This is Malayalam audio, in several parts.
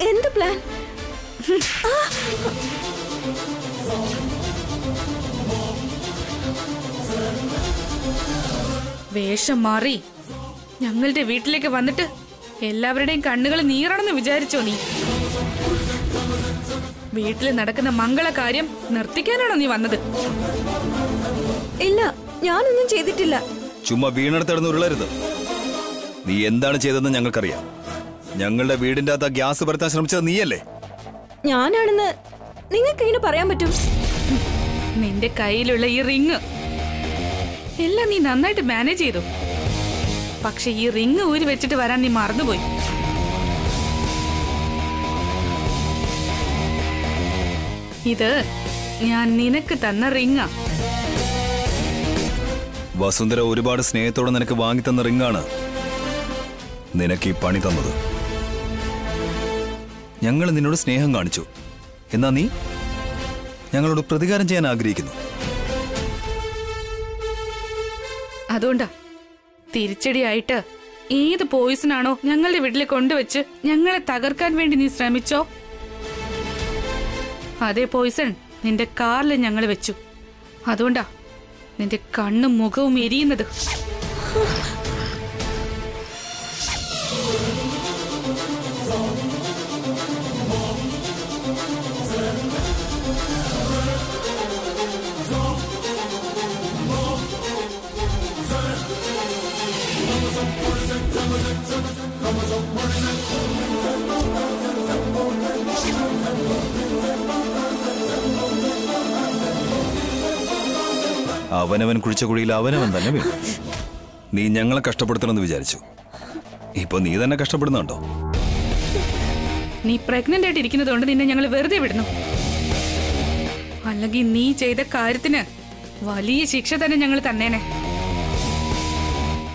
എന്ത് പ്ലാൻ? വേഷം മാറി ഞങ്ങളുടെ വീട്ടിലേക്ക് വന്നിട്ട് എല്ലാവരുടെയും കണ്ണുകൾ നീറണമെന്ന് വിചാരിച്ചോ നീ? വീട്ടിൽ നടക്കുന്ന മംഗളകാര്യം നിർത്തിക്കാനാണോ നീ വന്നത്? ഇല്ല, ഞാനൊന്നും ചെയ്തിട്ടില്ല. ചുമ്മാ വീണെടുത്തിടന്ന് ഉരുളരുത്. നീ എന്താണ് ചെയ്തതെന്ന് ഞങ്ങൾക്കറിയാം. ഞങ്ങളുടെ വീടിന്റെ അകത്ത് ഗ്യാസ് പരത്താൻ ശ്രമിച്ചത് നീയല്ലേ? ഞാനാണെന്ന് നിങ്ങൾക്ക് എങ്ങനെ പറയാൻ പറ്റും? നിന്റെ കയ്യിലുള്ള ഈ റിങ് എല്ലാം നീ നന്നായിട്ട് മാനേജ് ചെയ്തു. പക്ഷെ ഈ റിങ് ഊരി വെച്ചിട്ട് വരാൻ നീ മറന്നുപോയി. ഇത് ഞാൻ നിനക്ക് തന്ന റിങ്ങാ. വസുന്ധര ഒരുപാട് സ്നേഹത്തോടെ നിനക്ക് വാങ്ങി തന്ന റിങ്ങാണ് നിനക്ക് ഈ പണി തന്നത്. ഞങ്ങൾ നിന്നോട് സ്നേഹം കാണിച്ചു, എന്നാ നീ ഞങ്ങളോട് പ്രതികാരം ചെയ്യാൻ ആഗ്രഹിക്കുന്നു. അതുകൊണ്ടാ തിരിച്ചടിയായിട്ട് ഏത് പോയിസണാണോ ഞങ്ങളുടെ വീട്ടിൽ കൊണ്ടുവച്ച് ഞങ്ങളെ തകർക്കാൻ വേണ്ടി നീ ശ്രമിച്ചോ, അതേ പോയിസൺ നിന്റെ കാറിൽ ഞങ്ങൾ വെച്ചു. അതുകൊണ്ടാ നിന്റെ കണ്ണും മുഖവും എരിയുന്നത്. അവനവൻ കുഴിച്ച കുഴിയിൽ അവനവൻ തന്നെ വീണു. നീ ഞങ്ങളെ കഷ്ടപ്പെടുത്തണമെന്ന് വിചാരിച്ചു. ഇപ്പൊ നീ തന്നെ കഷ്ടപ്പെടുന്നുണ്ടോ? നീ പ്രഗ്നന്റ് ആയിട്ട് ഇരിക്കുന്നത് കൊണ്ട് നിന്നെ ഞങ്ങൾ വെറുതെ വിടുന്നു. അല്ലെങ്കിൽ നീ ചെയ്ത കാര്യത്തിന് വലിയ ശിക്ഷ തന്നെ ഞങ്ങൾ തന്നേനെ.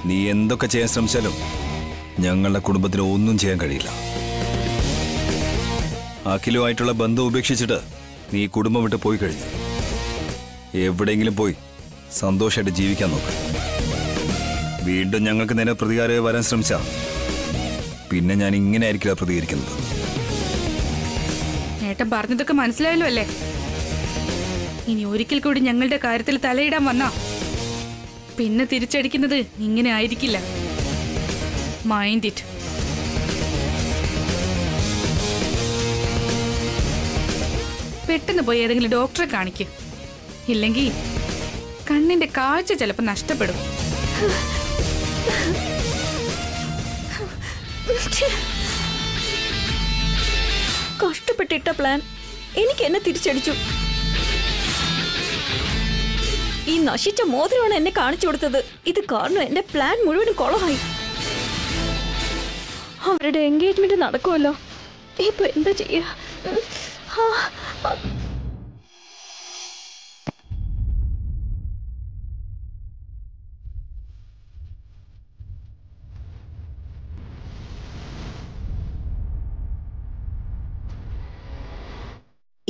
നീ എന്തൊക്കെ ചെയ്യാൻ ശ്രമിച്ചാലും ഞങ്ങളുടെ കുടുംബത്തിന് ഒന്നും ചെയ്യാൻ കഴിയില്ല. അഖിലുമായിട്ടുള്ള ബന്ധം ഉപേക്ഷിച്ചിട്ട് നീ കുടുംബം വിട്ട് പോയി കഴിഞ്ഞു. എവിടെയെങ്കിലും പോയി സന്തോഷമായിട്ട് ജീവിക്കാൻ നോക്ക്. വീണ്ടും ഞങ്ങൾക്ക് നേരെ പ്രതികാരമായി വരാൻ ശ്രമിച്ചാ പിന്നെ ഞാൻ ഇങ്ങനെ ആയിരിക്കില്ല പ്രതികരിക്കുന്നത്. ഏട്ടൻ പറഞ്ഞതൊക്കെ മനസ്സിലായല്ലോ അല്ലേ? ഇനി ഒരിക്കൽ കൂടി ഞങ്ങളുടെ കാര്യത്തിൽ തലയിടാൻ വന്നാ പിന്നെ തിരിച്ചടിക്കുന്നത് ഇങ്ങനെ ആയിരിക്കില്ല. Mind it. പെട്ടെന്ന് പോയി ഏതെങ്കിലും ഡോക്ടറെ കാണിക്ക്. ഇല്ലെങ്കിൽ കണ്ണിന്റെ കാഴ്ച ചിലപ്പോൾ നഷ്ടപ്പെടും. കഷ്ടപ്പെട്ടിട്ട പ്ലാൻ എനിക്ക് എന്നെ തിരിച്ചടിച്ചു. ഈ നശിച്ച മോതിരമാണ് എന്നെ കാണിച്ചു കൊടുത്തത്. ഇത് കാരണം എന്റെ പ്ലാൻ മുഴുവനും കൊളമായി. അവരുടെ എൻഗേജ്മെന്റ് നടക്കുമല്ലോ. ഇപ്പൊ എന്താ ചെയ്യാ?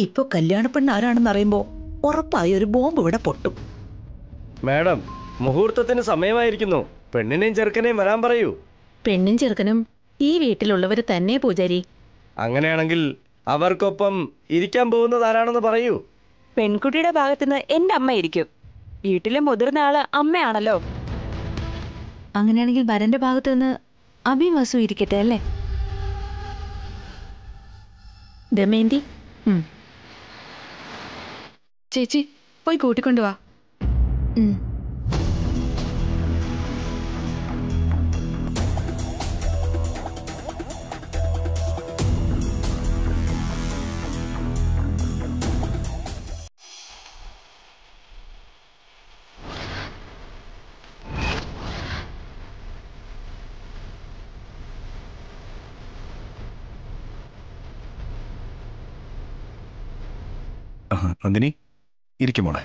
ഇപ്പൊ കല്യാണപ്പെണ്ണ് ആരാണെന്ന് അറിയുമ്പോ ഉറപ്പായി ഒരു ബോംബ് ഇവിടെ പൊട്ടും. മാഡം, മുഹൂർത്തത്തിന് സമയമായിരിക്കുന്നു. പെണ്ണിനെയും ചെറുക്കനെയും വരാൻ പറയൂ. പെണ്ണും ചെറുക്കനും ഈ വീട്ടിലുള്ളവർ തന്നെ പൂജാരി. അങ്ങനെയാണെങ്കിൽ അവർക്കൊപ്പം ഇരിക്കാൻ പോകുന്നത് ആരാണെന്ന് പറയൂ. പെൺകുട്ടിയുടെ ഭാഗത്തുനിന്ന് എന്റെ അമ്മ ഇരിക്കും. വീട്ടിലെ മുതിർന്ന ആള് അമ്മയാണല്ലോ. അങ്ങനെയാണെങ്കിൽ വരന്റെ ഭാഗത്തുനിന്ന് അഭി വസു ഇരിക്കട്ടെ അല്ലേ? ദമയന്തി, ചേച്ചി പോയി കൂട്ടിക്കൊണ്ടുവാ. നന്ദിനി, ഇരിക്കുമോളെ.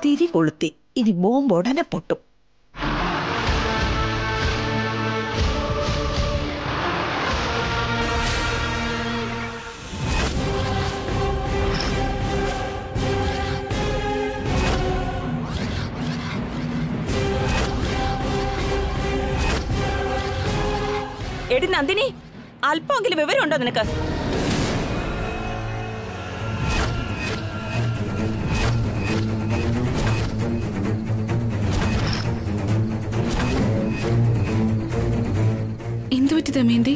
തിരി കൊളുത്തി. ഇനി ബോംബ് ഉടനെ പൊട്ടും. എടി നന്ദിനി, അല്പമെങ്കിലും വിവരമുണ്ടോ നിനക്ക്? എന്തുപറ്റി ദമയന്തി?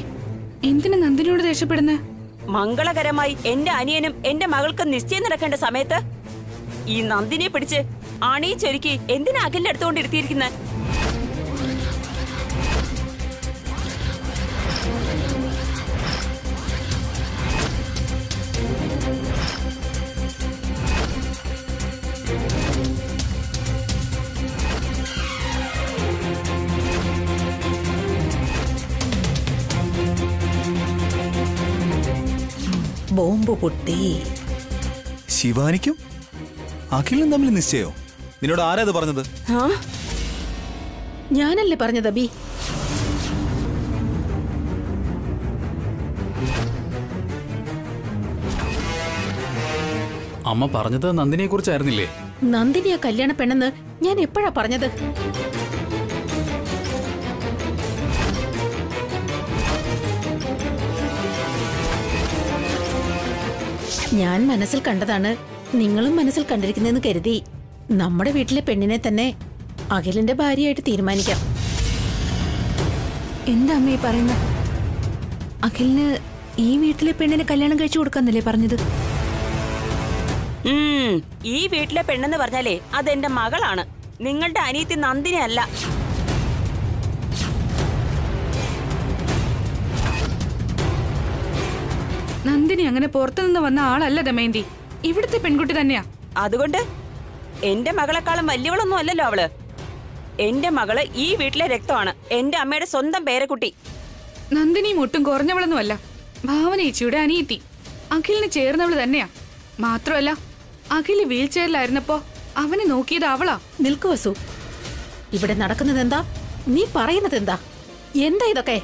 എന്തിനാ നന്ദിനിയോട് ദേഷ്യപ്പെടുന്ന? മംഗളകരമായി എന്റെ അനിയനും എന്റെ മകൾക്ക് നിശ്ചയം നടക്കേണ്ട സമയത്ത് ഈ നന്ദിനിയെ പിടിച്ച് അണിയിച്ചൊരുക്കി എന്തിനാ അഖിലിന്റെ അടുത്തുകൊണ്ടിരുത്തിയിരിക്കുന്നത്? ബോംബ് പൊട്ടി. ശിവാനിക്കും അഖിലും തമ്മിൽ നിശ്ചയോ? നിന്നോട് ആരാ അത് പറഞ്ഞത്? ഞാനല്ലേ പറഞ്ഞത് അബി? അമ്മ പറഞ്ഞത് നന്ദിനിയെ കുറിച്ചായിരുന്നില്ലേ? നന്ദിനിയെ കല്യാണ പെണ്ണെന്ന് ഞാൻ എപ്പോഴാ പറഞ്ഞത്? ഞാൻ മനസ്സിൽ കണ്ടതാണ് നിങ്ങളും മനസ്സിൽ കണ്ടിരിക്കുന്നതെന്ന് കരുതി നമ്മുടെ വീട്ടിലെ പെണ്ണിനെ തന്നെ അഖിലിന്റെ ഭാര്യയായിട്ട് തീരുമാനിക്കാം. എന്താ അമ്മ ഈ പറയുന്ന? അഖിലിന് ഈ വീട്ടിലെ പെണ്ണിനെ കല്യാണം കഴിച്ചു കൊടുക്കാന്നല്ലേ പറഞ്ഞത്? ഈ വീട്ടിലെ പെണ്ണെന്ന് പറഞ്ഞാലേ അതെന്റെ മകളാണ്, നിങ്ങളുടെ അനിയത്തി നന്ദിനി അല്ല. നന്ദിനി അങ്ങനെ പുറത്തുനിന്ന് വന്ന ആളല്ല ദമയന്തി, ഇവിടുത്തെ പെൺകുട്ടി തന്നെയാ. അതുകൊണ്ട് എന്റെ മകളെക്കാളും വലിയവളൊന്നും അല്ലല്ലോ അവള്. എന്റെ മകള് ഈ വീട്ടിലെ രക്തമാണ്, എന്റെ അമ്മയുടെ സ്വന്തം പേരക്കുട്ടി. നന്ദിനിയും ഒട്ടും കുറഞ്ഞവളൊന്നുമല്ല, ഭാവനേച്ചിയുടെ അനിയത്തി, അഖിലിന് ചേർന്നവള് തന്നെയാ. മാത്രമല്ല അഖില് വീൽ ചെയറിലായിരുന്നപ്പോ അവനെ നോക്കിയത് അവളാ. നിൽക്കു വസു, ഇവിടെ നടക്കുന്നത് എന്താ? നീ പറയുന്നത് എന്താ? എന്താ ഇതൊക്കെ?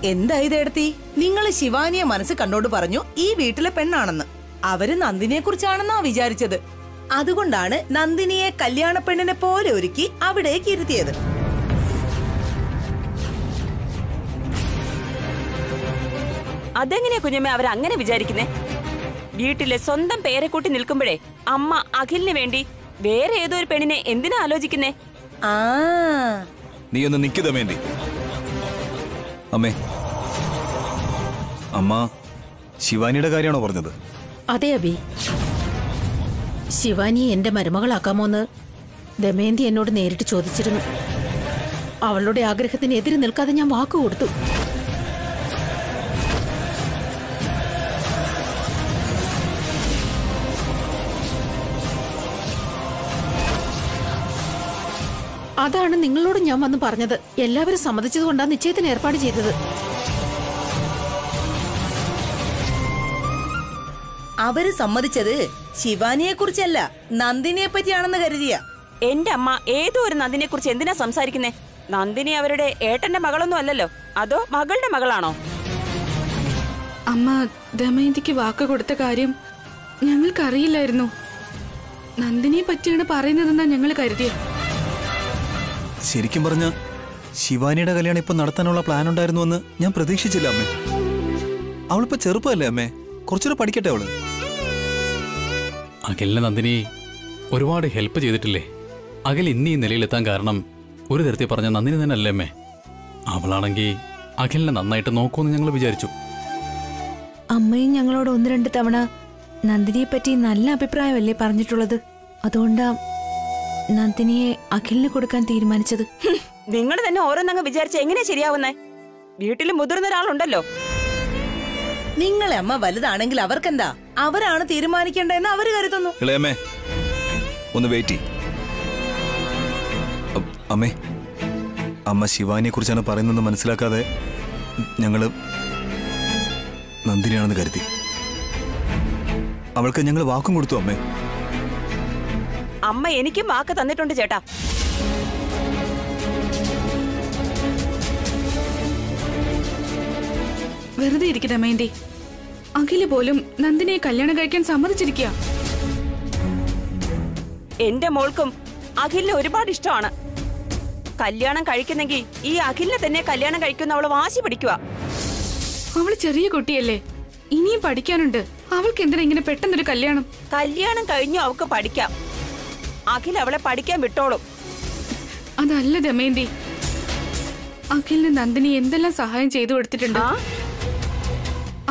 എന്താ ഇതെടുത്തി? നിങ്ങള് ശിവാനിയെ മനസ്സ് കണ്ടോട് പറഞ്ഞു ഈ വീട്ടിലെ പെണ്ണാണെന്ന്. അവര് നന്ദിനിയെ കുറിച്ചാണെന്നാ വിചാരിച്ചത്. അതുകൊണ്ടാണ് നന്ദിനിയെ കല്യാണ പെണ്ണിനെ പോലെ ഒരുക്കി അവിടേക്ക് ഇരുത്തിയത്. അതെങ്ങനെയാ കുഞ്ഞമ്മ അവരങ്ങനെ വിചാരിക്കുന്നേ? വീട്ടിലെ സ്വന്തം പേരക്കുട്ടി നിൽക്കുമ്പോഴേ അമ്മ അഖിലിന് വേണ്ടി വേറെ ഏതോ ഒരു പെണ്ണിനെ എന്തിനാ ആലോചിക്കുന്നേ? നീ ഒന്ന് നിൽക്കുക വേണ്ടി. അമ്മേ, അമ്മ ശിവാനിയുടെ കാര്യമാണോ പറഞ്ഞത്? അതെ അബി, ശിവാനിയെ എന്റെ മരുമകളാക്കാമോന്ന് ദമയന്തി എന്നോട് നേരിട്ട് ചോദിച്ചിരുന്നു. അവളുടെ ആഗ്രഹത്തിന് എതിര് നിൽക്കാതെ ഞാൻ വാക്ക് കൊടുത്തു. അതാണ് നിങ്ങളോട് ഞാൻ വന്ന് പറഞ്ഞത്. എല്ലാവരും സമ്മതിച്ചതുകൊണ്ടാണ് നിശ്ചയത്തിന് ഏർപ്പാട് ചെയ്തത്. അവര് സമ്മതിച്ചത് ശിവാനിയെ കുറിച്ചല്ല, നന്ദിനിയെ പറ്റിയാണെന്ന് കരുതിയ. എന്റെ അമ്മ ഏതോ ഒരു നന്ദിനിയെ കുറിച്ച് എന്തിനാ സംസാരിക്കുന്നേ? നന്ദിനി അവരുടെ ഏട്ടന്റെ മകളൊന്നും അല്ലല്ലോ, അതോ മകളുടെ മകളാണോ? അമ്മ ദമയന്തിക്ക് വാക്ക് കൊടുത്ത കാര്യം ഞങ്ങൾക്കറിയില്ലായിരുന്നു. നന്ദിനിയെ പറ്റിയാണ് പറയുന്നതെന്നാ ഞങ്ങൾ കരുതിയത്. ശരിക്കും പറഞ്ഞ ശിവാനിയുടെ കല്യാണം ഇപ്പൊ നടത്താനുള്ള പ്ലാൻ ഉണ്ടായിരുന്നുവെന്ന് ഞാൻ പ്രതീക്ഷിച്ചില്ല അമ്മേ. അവളിപ്പോ ചെറുപ്പമല്ലേ അമ്മേ, കുറച്ചുകൂടെ പഠിക്കട്ടെ അവള്. അഖിലിനെ നന്ദിനി ഒരുപാട് ഹെൽപ്പ് ചെയ്തിട്ടില്ലേ? അഖിൽ ഇന്നീ നിലയിലെത്താൻ കാരണം ഒരു തരത്തിൽ പറഞ്ഞ നന്ദിനി തന്നെ അല്ലേ അമ്മേ? അവളാണെങ്കിൽ അഖിലിനെ നന്നായിട്ട് നോക്കുമെന്ന് ഞങ്ങൾ വിചാരിച്ചു. അമ്മയും ഞങ്ങളോട് 1-2 തവണ നന്ദിനിയെ പറ്റി നല്ല അഭിപ്രായമല്ലേ പറഞ്ഞിട്ടുള്ളത്. അതുകൊണ്ടാ നന്ദിനിയെ അഖിലിന് കൊടുക്കാൻ തീരുമാനിച്ചത്. നിങ്ങൾ തന്നെ ഓരോന്നങ്ങ് വിചാരിച്ച എങ്ങനെയാ ശരിയാവുന്നേ? വീട്ടിൽ മുതിർന്ന ഒരാളുണ്ടല്ലോ. നിങ്ങളെ അമ്മ വലുതാണെങ്കിൽ അവർക്കെന്താ? അവരാണ് തീരുമാനിക്കേണ്ടതെന്ന് അവര് കരുതുന്നു. ഇളയമ്മേ, ഒന്ന് വെയിറ്റ് ചെയ്യ്. അമ്മേ, അമ്മ ശിവാനിയെ കുറിച്ചാണ് പറയുന്നത് മനസ്സിലാക്കാതെ ഞങ്ങള് നന്ദിനിയാണെന്ന് കരുതി. അവൾക്ക് ഞങ്ങൾ വാക്കും കൊടുത്തു അമ്മേ. അമ്മ എനിക്കും വാക്ക് തന്നിട്ടുണ്ട് ചേട്ടാ. വെറുതെ ഇരിക്കുക ദമയന്തി, അഖില് പോലും നന്ദിനിയെ കല്യാണം കഴിക്കാൻ സമ്മതിച്ചിരിക്കുക. എന്റെ മോൾക്കും അഖിലിനെ ഒരുപാട് ഇഷ്ടമാണ്. കല്യാണം കഴിക്കുന്നെങ്കിൽ ഈ അഖിലിനെ തന്നെ കല്യാണം കഴിക്കുന്ന അവള് വാശി പിടിക്കുക. അവള് ചെറിയ കുട്ടിയല്ലേ, ഇനിയും പഠിക്കാനുണ്ട്. അവൾക്ക് എന്തിനാ ഇങ്ങനെ പെട്ടെന്നൊരു കല്യാണം? കല്യാണം കഴിഞ്ഞു അവൾക്ക് പഠിക്കാം. അഖിൽ അവളെ പഠിക്കാൻ വിട്ടോളും. അതല്ല ദമയന്തി, അഖിലിന് നന്ദിനി എന്തെല്ലാം സഹായം ചെയ്തു കൊടുത്തിട്ടുണ്ട്.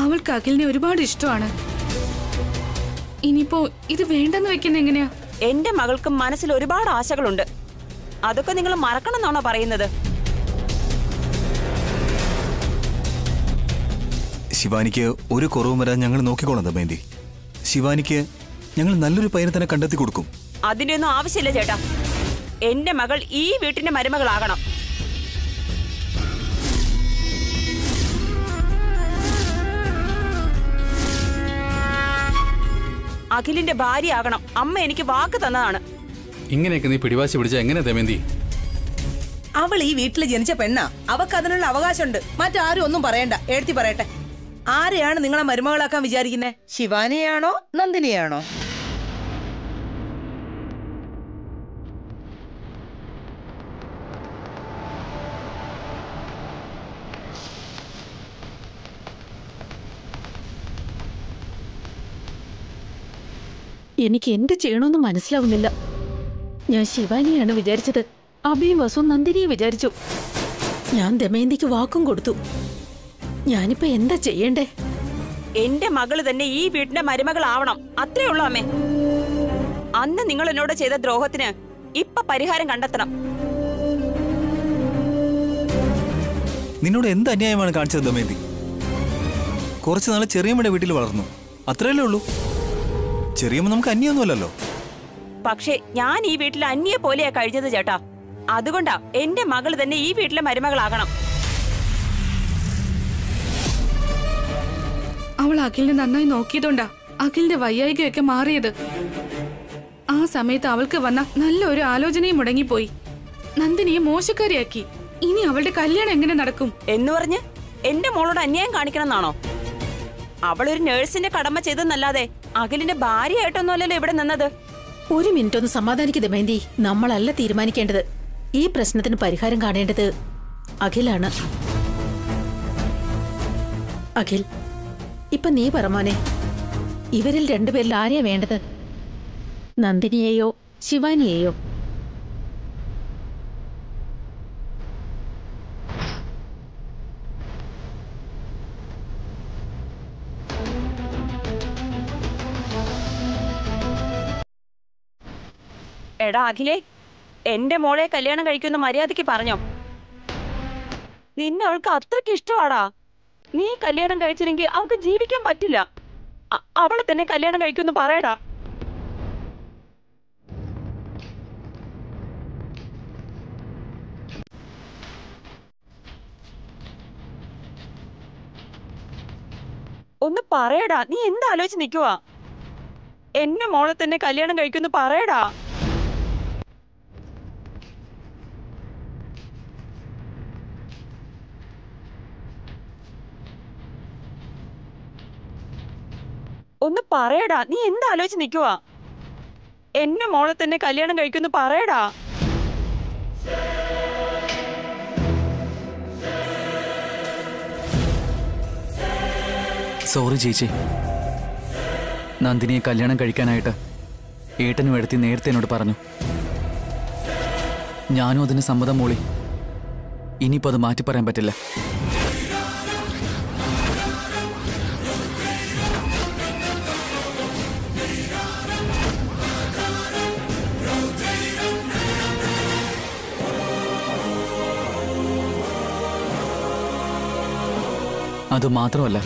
അവൾക്ക് അഖിലിനെ ഒരുപാട് ഇഷ്ടമാണ്. ഇനിയിപ്പോ ഇത് വേണ്ടെന്ന് വെക്കുന്ന എങ്ങനെയാ? എന്റെ മകൾക്ക് മനസ്സിൽ ഒരുപാട് ആശകളുണ്ട്. അതൊക്കെ നിങ്ങൾ മറക്കണം എന്നാണോ പറയുന്നത്? ശിവാനിക്ക് ഒരു കുറവും വരാൻ ഞങ്ങൾ നോക്കിക്കോളാം ദമയന്തി. ശിവാനിക്ക് ഞങ്ങൾ നല്ലൊരു പയ്യനെ തന്നെ കണ്ടെത്തി കൊടുക്കും. അതിന്റെ ഒന്നും ആവശ്യമില്ല ചേട്ടാ. എന്റെ മകൾ ഈ വീട്ടിന്റെ മരുമകളാകണം. അഖിലിന്റെ ഭാര്യയാകണം. അമ്മ എനിക്ക് വാക്ക് തന്നതാണ്. ഇങ്ങനെയൊക്കെ നീ പിടിവാശി പിടിച്ച എങ്ങനെ ദമയന്തി? അവൾ ഈ വീട്ടിൽ ജനിച്ച പെണ്ണാ. അവക്ക് അതിനുള്ള അവകാശമുണ്ട്. മറ്റാരും ഒന്നും പറയണ്ട. എഴുത്തി പറയട്ടെ, ആരെയാണ് നിങ്ങളെ മരുമകളാക്കാൻ വിചാരിക്കുന്നത്? ശിവാനിയാണോ നന്ദിനിയാണോ? എനിക്ക് എന്ത് ചെയ്യണമെന്ന് മനസ്സിലാവുന്നില്ല. ഞാൻ ശിവാനിയാണ് വിചാരിച്ചത്. അഭിയും വസു നന്ദിനിയെ വിചാരിച്ചു. ഞാൻ ദമയന്തിക്ക് വാക്കും കൊടുത്തു. ഞാനിപ്പോ എന്താ ചെയ്യണ്ടേ? എന്റെ മകള് തന്നെ ഈ വീടിന്റെ മരുമകളാവണം. അത്രേ ഉള്ളൂ അമ്മേ. അന്ന് നിങ്ങൾ എന്നോട് ചെയ്ത ദ്രോഹത്തിന് ഇപ്പൊ പരിഹാരം കണ്ടെത്തണം. നിന്നോട് എന്ത് അന്യായമാണ് കാണിച്ചത് ദമയന്തി? കുറച്ചു നാളെ ചെറിയമ്മയുടെ വീട്ടിൽ വളർന്നു, അത്രയല്ലേ ഉള്ളൂ. ചെറിയമ്മ നമുക്ക് അന്യൊന്നുമല്ലല്ലോ. പക്ഷേ ഞാൻ ഈ വീട്ടിൽ അന്യെ പോലെയാ കഴിഞ്ഞത് ചേട്ടാ. അതുകൊണ്ടാ എന്റെ മകള് തന്നെ ഈ വീട്ടിലെ മരുമകളാകണം. അവൾ അഖിലിനെ നന്നായി നോക്കിയതുകൊണ്ടാ അഖിലിന്റെ വയ്യായികയൊക്കെ മാറിയത്. ആ സമയത്ത് അവൾക്ക് വന്ന നല്ല ഒരു ആലോചനയും മുടങ്ങിപ്പോയി. നന്ദിനിയെ മോശക്കാരിയാക്കി. ഇനി അവളുടെ കല്യാണം എങ്ങനെ നടക്കും എന്ന് പറഞ്ഞ് എന്റെ മോളോട് അന്യായം കാണിക്കണം എന്നാണോ? അവളൊരു നേഴ്സിന്റെ കടമ ചെയ്തെന്നല്ലാതെ അഖിലിന്റെ ഭാര്യയായിട്ടൊന്നുമല്ലല്ലോ ഇവിടെ നിന്നത്. ഒരു മിനിറ്റ് ഒന്ന് സമാധാനിക്ക് ദമയന്തി. നമ്മളല്ല തീരുമാനിക്കേണ്ടത്. ഈ പ്രശ്നത്തിന് പരിഹാരം കാണേണ്ടത് അഖിലാണ്. അഖിൽ, ഇപ്പൊ നീ പറ മോനെ, ഇവരിൽ രണ്ടുപേരിൽ ആരെയാ വേണ്ടത്? നന്ദിനിയെയോ ശിവാനിയെയോ? എടാ അഖിലേ, എന്റെ മോളെ കല്യാണം കഴിക്കുന്ന മര്യാദയ്ക്ക് പറഞ്ഞോ. നിന്നെ അവൾക്ക് അത്രയ്ക്ക് ഇഷ്ടമാടാ. നീ കല്യാണം കഴിച്ചില്ലെങ്കിൽ അവൾക്ക് ജീവിക്കാൻ പറ്റില്ല. അവളെ തന്നെ കല്യാണം കഴിക്കുമെന്ന് പറയടാ. ഒന്ന് പറയടാ. നീ എന്താലോചിച്ച് നിൽക്കുവാ? എന്നെ മോളെ തന്നെ കല്യാണം കഴിക്കുമെന്ന് പറയടാ. ഒന്ന് പറയടാ. നീ എന്താലോചിച്ച് നിൽക്കുവാ? എന്നെ മോളെ തന്നെ കല്യാണം കഴിക്കുമെന്ന് പറയടാ. സോറി ചേച്ചി. നന്ദിനിയെ കല്യാണം കഴിക്കാനായിട്ട് ഏട്ടനും എടുത്തി നേരത്തെ എന്നോട് പറഞ്ഞു. ഞാനും അതിന് സമ്മതം മൂളി. ഇനിയിപ്പോൾ അത് മാറ്റി പറയാൻ പറ്റില്ല. അതുമാത്രമല്ല,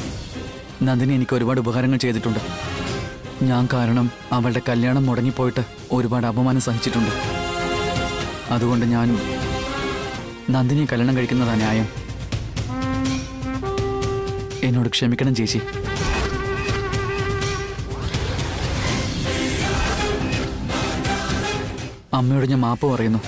നന്ദിനി എനിക്ക് ഒരുപാട് ഉപകാരങ്ങൾ ചെയ്തിട്ടുണ്ട്. ഞാൻ കാരണം അവളുടെ കല്യാണം മുടങ്ങിപ്പോയിട്ട് ഒരുപാട് അപമാനം സഹിച്ചിട്ടുണ്ട്. അതുകൊണ്ട് ഞാൻ നന്ദിനിയെ കല്യാണം കഴിക്കുന്നതാ ന്യായം. എന്നോട് ക്ഷമിക്കണം ചേച്ചി. അമ്മയോട് ഞാൻ മാപ്പ് പറയുന്നു.